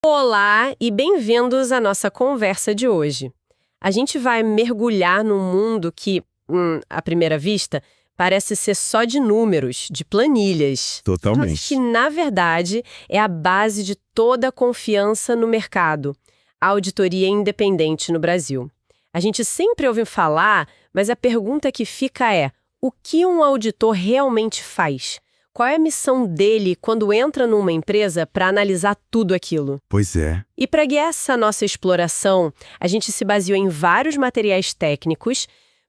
Olá e bem-vindos à nossa conversa de hoje. A gente vai mergulhar num mundo que, à primeira vista, parece ser só de números, de planilhas. Totalmente. Mas que, na verdade, é a base de toda a confiança no mercado, a auditoria independente no Brasil. A gente sempre ouve falar, mas a pergunta que fica é: o que um auditor realmente faz? Qual é a missão dele quando entra numa empresa para analisar tudo aquilo? Pois é. E para guiar essa nossa exploração, a gente se baseou em vários materiais técnicos,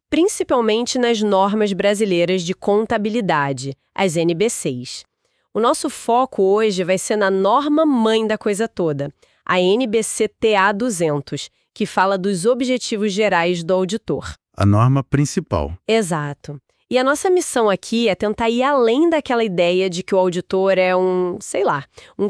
principalmente nas normas brasileiras de contabilidade, as NBCs. O nosso foco hoje vai ser na norma mãe da coisa toda, a NBC-TA 200, que fala dos objetivos gerais do auditor. A norma principal. Exato. E a nossa missão aqui é tentar ir além daquela ideia de que o auditor é um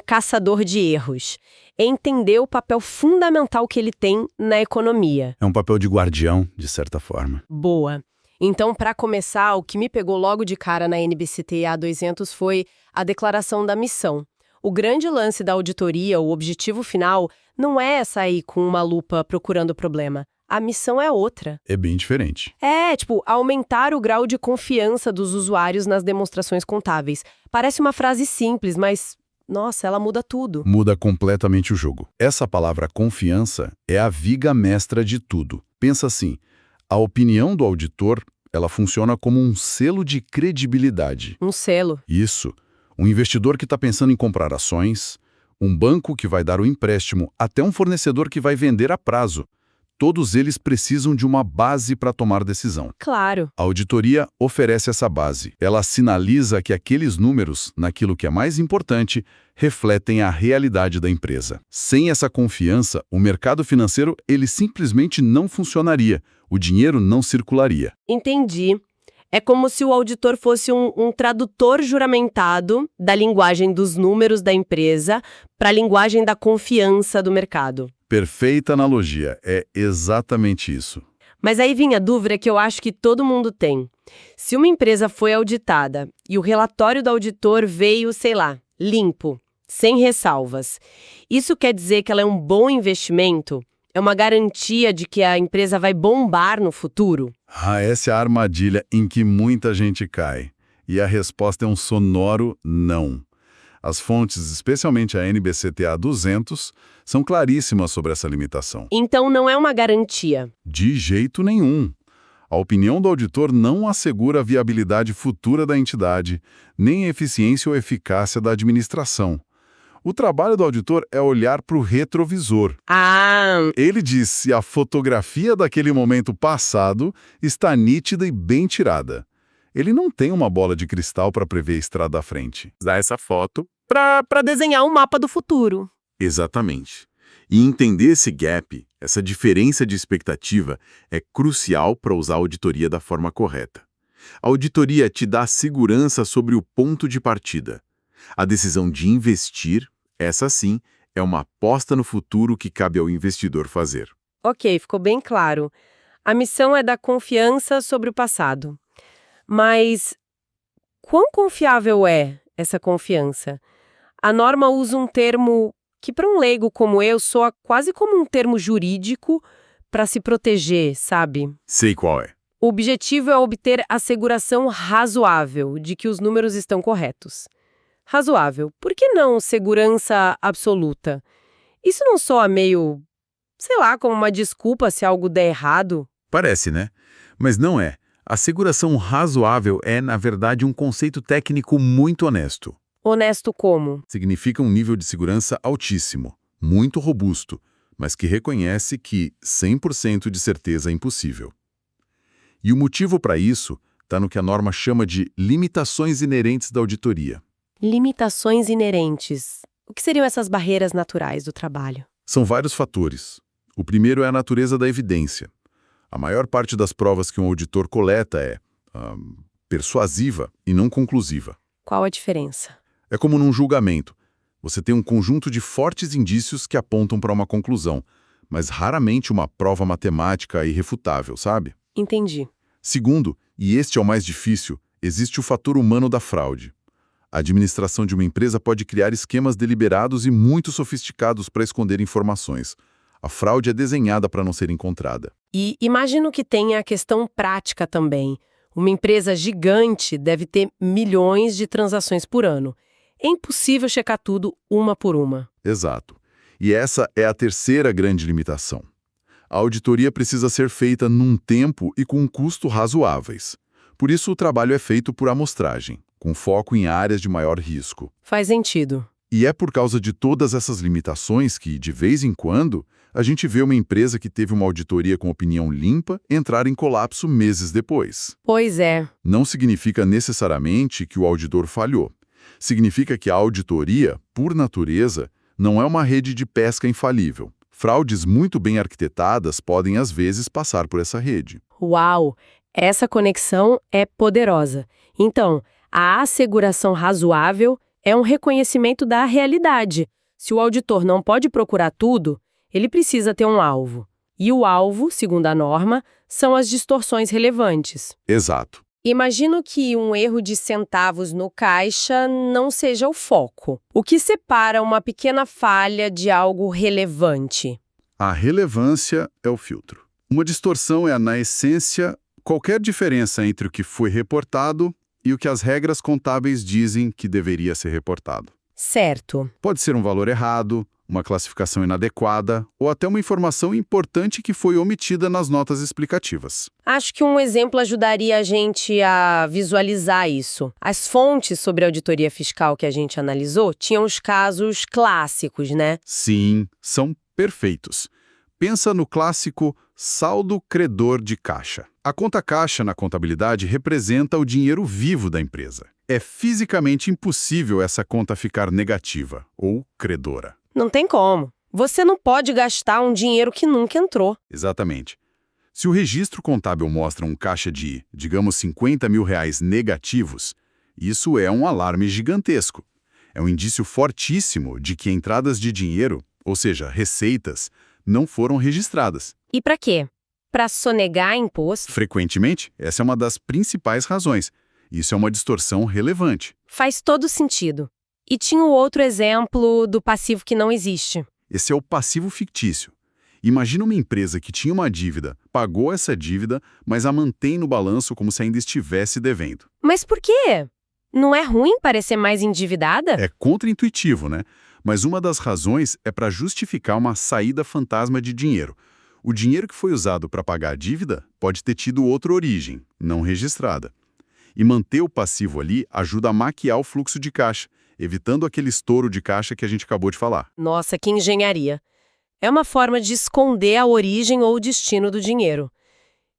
caçador de erros. É entender o papel fundamental que ele tem na economia. É um papel de guardião, de certa forma. Boa. Então, para começar, o que me pegou logo de cara na NBC-TA 200 foi a declaração da missão. O grande lance da auditoria, o objetivo final, não é sair com uma lupa procurando o problema. A missão é outra. É bem diferente. Aumentar o grau de confiança dos usuários nas demonstrações contábeis. Parece uma frase simples, mas, nossa, ela muda tudo. Muda completamente o jogo. Essa palavra confiança é a viga mestra de tudo. Pensa assim, a opinião do auditor, ela funciona como um selo de credibilidade. Um selo. Isso. Um investidor que está pensando em comprar ações, um banco que vai dar o empréstimo, até um fornecedor que vai vender a prazo. Todos eles precisam de uma base para tomar decisão. Claro. A auditoria oferece essa base. Ela sinaliza que aqueles números, naquilo que é mais importante, refletem a realidade da empresa. Sem essa confiança, o mercado financeiro ele simplesmente não funcionaria. O dinheiro não circularia. Entendi. É como se o auditor fosse um tradutor juramentado da linguagem dos números da empresa para a linguagem da confiança do mercado. Perfeita analogia, é exatamente isso. Mas aí vinha a dúvida que eu acho que todo mundo tem. Se uma empresa foi auditada e o relatório do auditor veio, limpo, sem ressalvas, isso quer dizer que ela é um bom investimento? É uma garantia de que a empresa vai bombar no futuro? Essa é a armadilha em que muita gente cai. E a resposta é um sonoro não. As fontes, especialmente a NBC-TA 200, são claríssimas sobre essa limitação. Então não é uma garantia? De jeito nenhum. A opinião do auditor não assegura a viabilidade futura da entidade, nem a eficiência ou eficácia da administração. O trabalho do auditor é olhar para o retrovisor. Ele diz se a fotografia daquele momento passado está nítida e bem tirada. Ele não tem uma bola de cristal para prever a estrada à frente. Usar essa foto para desenhar um mapa do futuro. Exatamente. E entender esse gap, essa diferença de expectativa, é crucial para usar a auditoria da forma correta. A auditoria te dá segurança sobre o ponto de partida. A decisão de investir, essa sim, é uma aposta no futuro que cabe ao investidor fazer. Ok, ficou bem claro. A missão é dar confiança sobre o passado. Mas quão confiável é essa confiança? A norma usa um termo que, para um leigo como eu, soa quase como um termo jurídico para se proteger, sabe? Sei qual é. O objetivo é obter asseguração razoável de que os números estão corretos. Razoável. Por que não segurança absoluta? Isso não soa meio, como uma desculpa se algo der errado? Parece, né? Mas não é. Asseguração razoável é, na verdade, um conceito técnico muito honesto. Honesto como? Significa um nível de segurança altíssimo, muito robusto, mas que reconhece que 100% de certeza é impossível. E o motivo para isso está no que a norma chama de limitações inerentes da auditoria. Limitações inerentes. O que seriam essas barreiras naturais do trabalho? São vários fatores. O primeiro é a natureza da evidência. A maior parte das provas que um auditor coleta é persuasiva e não conclusiva. Qual a diferença? É como num julgamento. Você tem um conjunto de fortes indícios que apontam para uma conclusão, mas raramente uma prova matemática irrefutável, sabe? Entendi. Segundo, e este é o mais difícil, existe o fator humano da fraude. A administração de uma empresa pode criar esquemas deliberados e muito sofisticados para esconder informações. A fraude é desenhada para não ser encontrada. E imagino que tenha a questão prática também. Uma empresa gigante deve ter milhões de transações por ano. É impossível checar tudo uma por uma. Exato. E essa é a terceira grande limitação. A auditoria precisa ser feita num tempo e com um custo razoáveis. Por isso, o trabalho é feito por amostragem, com foco em áreas de maior risco. Faz sentido. E é por causa de todas essas limitações que, de vez em quando, a gente vê uma empresa que teve uma auditoria com opinião limpa entrar em colapso meses depois. Pois é. Não significa necessariamente que o auditor falhou. Significa que a auditoria, por natureza, não é uma rede de pesca infalível. Fraudes muito bem arquitetadas podem, às vezes, passar por essa rede. Uau! Essa conexão é poderosa. Então, a asseguração razoável é um reconhecimento da realidade. Se o auditor não pode procurar tudo, ele precisa ter um alvo. E o alvo, segundo a norma, são as distorções relevantes. Exato. Imagino que um erro de centavos no caixa não seja o foco. O que separa uma pequena falha de algo relevante? A relevância é o filtro. Uma distorção é, na essência, qualquer diferença entre o que foi reportado e o que as regras contábeis dizem que deveria ser reportado. Certo. Pode ser um valor errado, uma classificação inadequada ou até uma informação importante que foi omitida nas notas explicativas. Acho que um exemplo ajudaria a gente a visualizar isso. As fontes sobre a auditoria fiscal que a gente analisou tinham os casos clássicos, né? Sim, são perfeitos. Pensa no clássico saldo credor de caixa. A conta caixa na contabilidade representa o dinheiro vivo da empresa. É fisicamente impossível essa conta ficar negativa ou credora. Não tem como. Você não pode gastar um dinheiro que nunca entrou. Exatamente. Se o registro contábil mostra um caixa de, digamos, 50 mil reais negativos, isso é um alarme gigantesco. É um indício fortíssimo de que entradas de dinheiro, ou seja, receitas, não foram registradas. E para quê? Para sonegar imposto? Frequentemente, essa é uma das principais razões. Isso é uma distorção relevante. Faz todo sentido. E tinha o outro exemplo do passivo que não existe. Esse é o passivo fictício. Imagina uma empresa que tinha uma dívida, pagou essa dívida, mas a mantém no balanço como se ainda estivesse devendo. Mas por quê? Não é ruim parecer mais endividada? É contraintuitivo, né? Mas uma das razões é para justificar uma saída fantasma de dinheiro. O dinheiro que foi usado para pagar a dívida pode ter tido outra origem, não registrada. E manter o passivo ali ajuda a maquiar o fluxo de caixa, evitando aquele estouro de caixa que a gente acabou de falar. Nossa, que engenharia. É uma forma de esconder a origem ou o destino do dinheiro.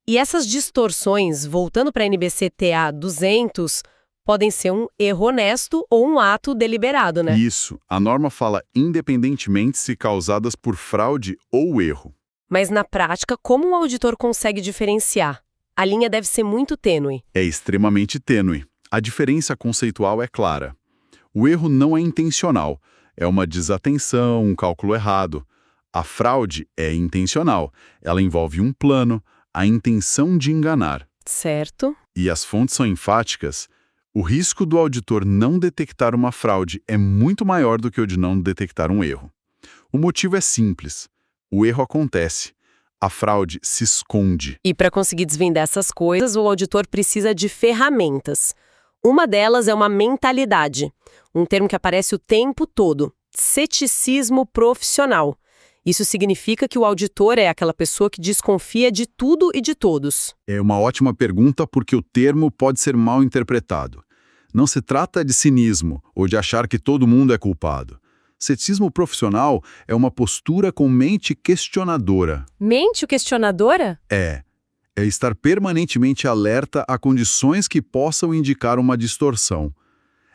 E essas distorções, voltando para a NBC-TA 200, podem ser um erro honesto ou um ato deliberado, né? Isso. A norma fala independentemente se causadas por fraude ou erro. Mas na prática, como um auditor consegue diferenciar? A linha deve ser muito tênue. É extremamente tênue. A diferença conceitual é clara. O erro não é intencional. É uma desatenção, um cálculo errado. A fraude é intencional. Ela envolve um plano, a intenção de enganar. Certo. E as fontes são enfáticas. O risco do auditor não detectar uma fraude é muito maior do que o de não detectar um erro. O motivo é simples. O erro acontece. A fraude se esconde. E para conseguir desvendar essas coisas, o auditor precisa de ferramentas. Uma delas é uma mentalidade, um termo que aparece o tempo todo, ceticismo profissional. Isso significa que o auditor é aquela pessoa que desconfia de tudo e de todos. É uma ótima pergunta porque o termo pode ser mal interpretado. Não se trata de cinismo ou de achar que todo mundo é culpado. Ceticismo profissional é uma postura com mente questionadora. Mente questionadora? É estar permanentemente alerta a condições que possam indicar uma distorção.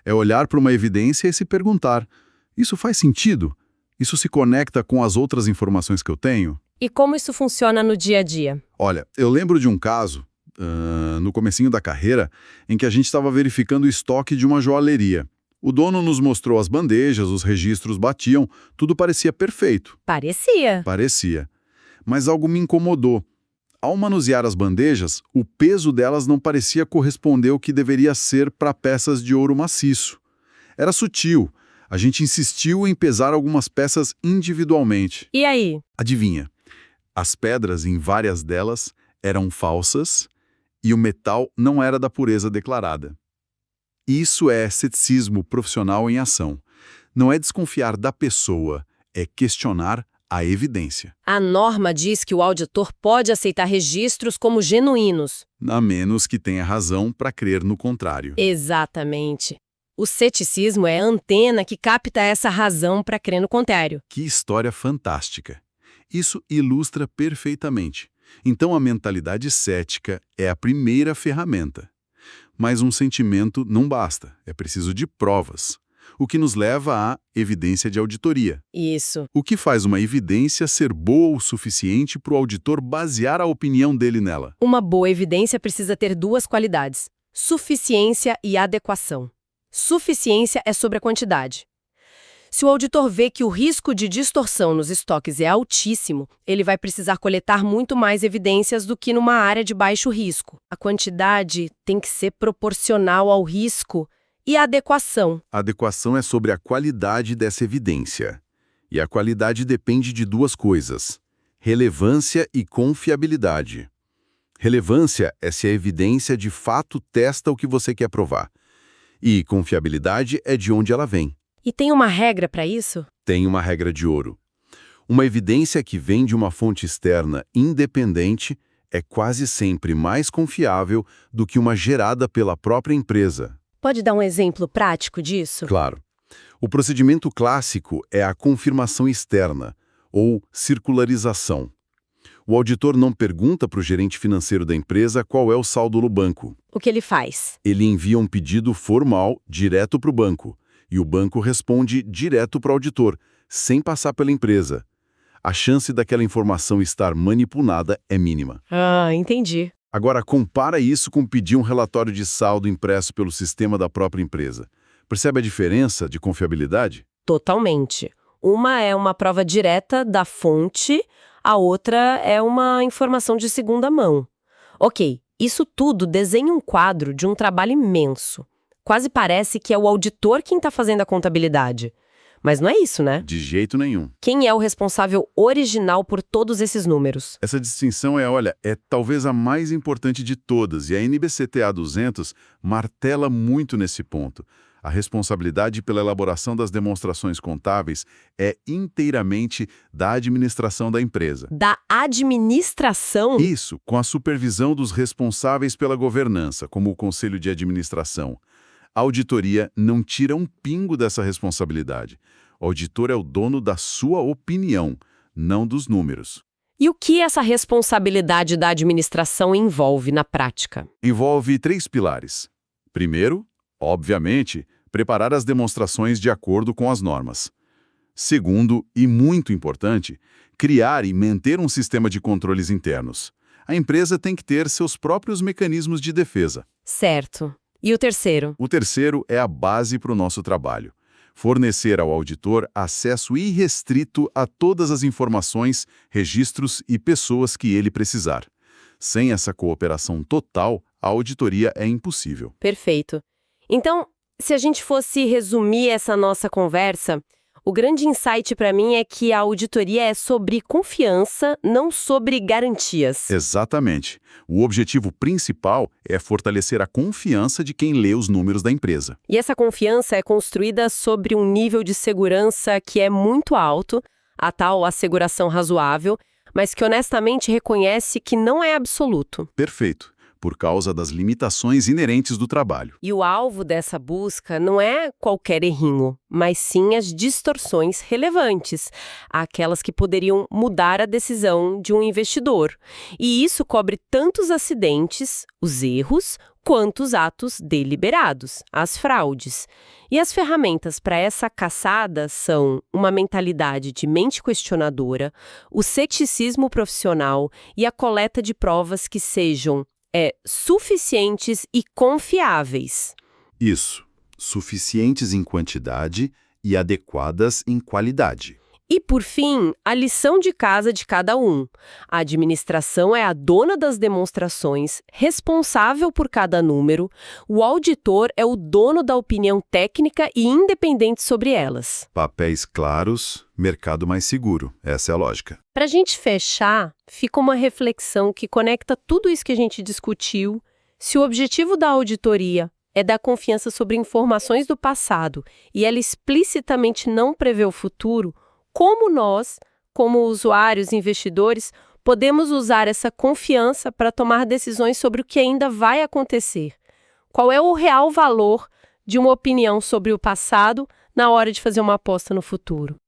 É olhar para uma evidência e se perguntar, isso faz sentido? Isso se conecta com as outras informações que eu tenho? E como isso funciona no dia a dia? Olha, eu lembro de um caso, no comecinho da carreira, em que a gente estava verificando o estoque de uma joalheria. O dono nos mostrou as bandejas, os registros batiam, tudo parecia perfeito. Parecia. Mas algo me incomodou. Ao manusear as bandejas, o peso delas não parecia corresponder ao que deveria ser para peças de ouro maciço. Era sutil. A gente insistiu em pesar algumas peças individualmente. E aí? Adivinha? As pedras, em várias delas, eram falsas e o metal não era da pureza declarada. Isso é ceticismo profissional em ação. Não é desconfiar da pessoa, é questionar a evidência. A norma diz que o auditor pode aceitar registros como genuínos. A menos que tenha razão para crer no contrário. Exatamente. O ceticismo é a antena que capta essa razão para crer no contrário. Que história fantástica! Isso ilustra perfeitamente. Então a mentalidade cética é a primeira ferramenta. Mas um sentimento não basta, é preciso de provas. O que nos leva à evidência de auditoria. Isso. O que faz uma evidência ser boa o suficiente para o auditor basear a opinião dele nela? Uma boa evidência precisa ter duas qualidades: suficiência e adequação. Suficiência é sobre a quantidade. Se o auditor vê que o risco de distorção nos estoques é altíssimo, ele vai precisar coletar muito mais evidências do que numa área de baixo risco. A quantidade tem que ser proporcional ao risco. E a adequação? A adequação é sobre a qualidade dessa evidência. E a qualidade depende de duas coisas: relevância e confiabilidade. Relevância é se a evidência de fato testa o que você quer provar. E confiabilidade é de onde ela vem. E tem uma regra para isso? Tem uma regra de ouro. Uma evidência que vem de uma fonte externa independente é quase sempre mais confiável do que uma gerada pela própria empresa. Pode dar um exemplo prático disso? Claro. O procedimento clássico é a confirmação externa, ou circularização. O auditor não pergunta para o gerente financeiro da empresa qual é o saldo no banco. O que ele faz? Ele envia um pedido formal direto para o banco, e o banco responde direto para o auditor, sem passar pela empresa. A chance daquela informação estar manipulada é mínima. Ah, entendi. Agora, compara isso com pedir um relatório de saldo impresso pelo sistema da própria empresa. Percebe a diferença de confiabilidade? Totalmente. Uma é uma prova direta da fonte, a outra é uma informação de segunda mão. Ok, isso tudo desenha um quadro de um trabalho imenso. Quase parece que é o auditor quem está fazendo a contabilidade. Mas não é isso, né? De jeito nenhum. Quem é o responsável original por todos esses números? Essa distinção é talvez a mais importante de todas, e a NBCTA 200 martela muito nesse ponto. A responsabilidade pela elaboração das demonstrações contábeis é inteiramente da administração da empresa. Da administração? Isso, com a supervisão dos responsáveis pela governança, como o Conselho de Administração. A auditoria não tira um pingo dessa responsabilidade. O auditor é o dono da sua opinião, não dos números. E o que essa responsabilidade da administração envolve na prática? Envolve 3 pilares. Primeiro, obviamente, preparar as demonstrações de acordo com as normas. Segundo, e muito importante, criar e manter um sistema de controles internos. A empresa tem que ter seus próprios mecanismos de defesa. Certo. E o terceiro? O terceiro é a base para o nosso trabalho. Fornecer ao auditor acesso irrestrito a todas as informações, registros e pessoas que ele precisar. Sem essa cooperação total, a auditoria é impossível. Perfeito. Então, se a gente fosse resumir essa nossa conversa, o grande insight para mim é que a auditoria é sobre confiança, não sobre garantias. Exatamente. O objetivo principal é fortalecer a confiança de quem lê os números da empresa. E essa confiança é construída sobre um nível de segurança que é muito alto, a tal asseguração razoável, mas que honestamente reconhece que não é absoluto. Perfeito. Por causa das limitações inerentes do trabalho. E o alvo dessa busca não é qualquer errinho, mas sim as distorções relevantes, aquelas que poderiam mudar a decisão de um investidor. E isso cobre tanto os acidentes, os erros, quanto os atos deliberados, as fraudes. E as ferramentas para essa caçada são uma mentalidade de mente questionadora, o ceticismo profissional e a coleta de provas que sejam suficientes e confiáveis. Isso. Suficientes em quantidade e adequadas em qualidade. E, por fim, a lição de casa de cada um. A administração é a dona das demonstrações, responsável por cada número. O auditor é o dono da opinião técnica e independente sobre elas. Papéis claros, mercado mais seguro. Essa é a lógica. Para a gente fechar, fica uma reflexão que conecta tudo isso que a gente discutiu. Se o objetivo da auditoria é dar confiança sobre informações do passado e ela explicitamente não prevê o futuro, como nós, como usuários e investidores, podemos usar essa confiança para tomar decisões sobre o que ainda vai acontecer? Qual é o real valor de uma opinião sobre o passado na hora de fazer uma aposta no futuro?